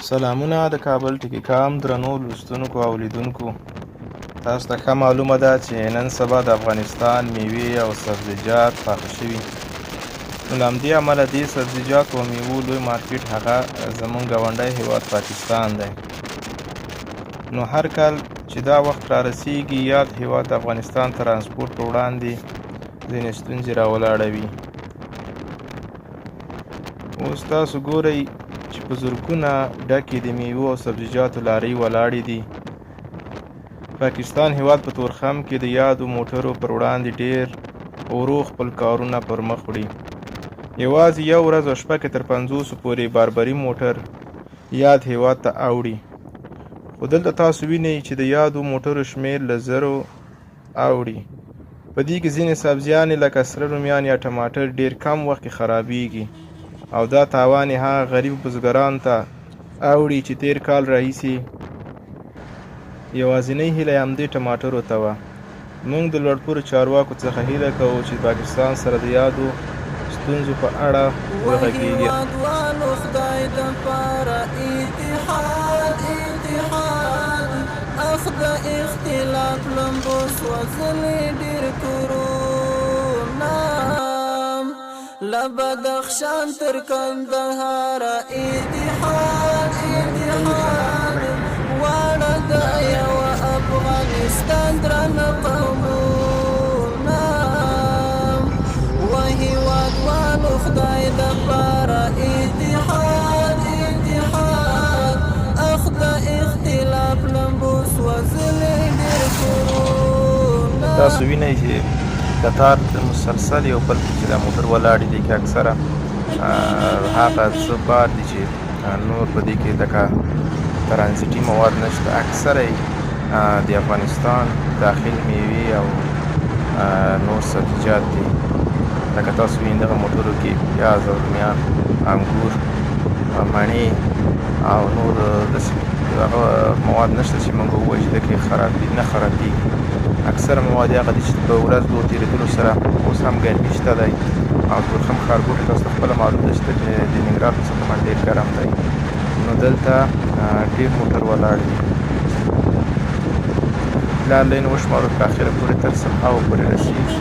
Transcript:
سلامونه د کابل ټکی کام درنو لوستونکو او لیدونکو، تاسو ته ښه معلومه ده چې نن سبا د افغانستان میوې او سبزیجات پاخه شوي. نو له همدې امله دې سبزیجاتو او میوو لوی مارکیټ هغه زموږ ګاونډی هیواد پاکستان دی. نو هر کال چې دا وخت را رسیږي یاد هیواد د افغانستان ترانسپورټ په وړاندې ځینې ستونزې راولاړوي. اوس تاسو ګورئ چې په زرګونه ډکې د میوو او سبزیجاتو لارۍ ولاړې دي. پاکستان هیواد په تورخم کې د یادو موټرو پر وړاندې ډیر ورو خپل کارونه پر مخ وړي. یوازې یو ورځ او شپه کې تر 50 پورې باربري موټر یاد هیواد ته اوړي. خو دلته تاسو وینئ چې د یادو موټرو شمیر له زرو اوړي. په دې کې ځینې سبزیانې لکه سره رومیان یا ټماټر ډیر کم وخت کې خرابیږي او دا تاوان یې هغه غریب بزګرانو ته اوړي چې تیر کال راهیسې یوازینۍ هیله یې همدې ټماټرو ته وه. موږ د لوړپوړو چارواکو څخه هیله کوو چې پاکستان سره د یادو ستونزو په اړه وغږیږي. خدای دپاره اتحاد اخ د اختلاف لمبو سوځلې ډېر کورونه له بدخشان تر کندهار اتحاد واړه د یوه افغانستان درانه قومونه و هېوادوالو خدای دپاره اتحاد اخ د اختلاف لمبو سوځلې ډېر کورونه. تاسو وینئ چې قطار مسلسل یو بل چې دا موټر ولاړې دي کې اکثره هغه څه بار دي چې نور په دې کې لکه ترانزیټي مواد نشته. اکثره د افغانستان داخل میوې او نور سبزیجات دي. لکه تاسو وینئ دغه موټرو کې پیاز او رومیان، انګور، مڼې او نور داسې هغه مواد نشته چې موږ ووایو چې دغه نه خرابېږي. اکثره مواد هغه دي چې په ورځ د تېرېدلو سره اوس هم ګرمي شته دی او تورخم ښارګوټی تاسو ته خپله معلوم ده چې د ننګرهار په سطح باندې ډېر ګرم دی. نو دلته ډېر موټر ولاړ دي. لاندې نو وشمارو تر اخره پورې تر سبحاو پورې رسېږي.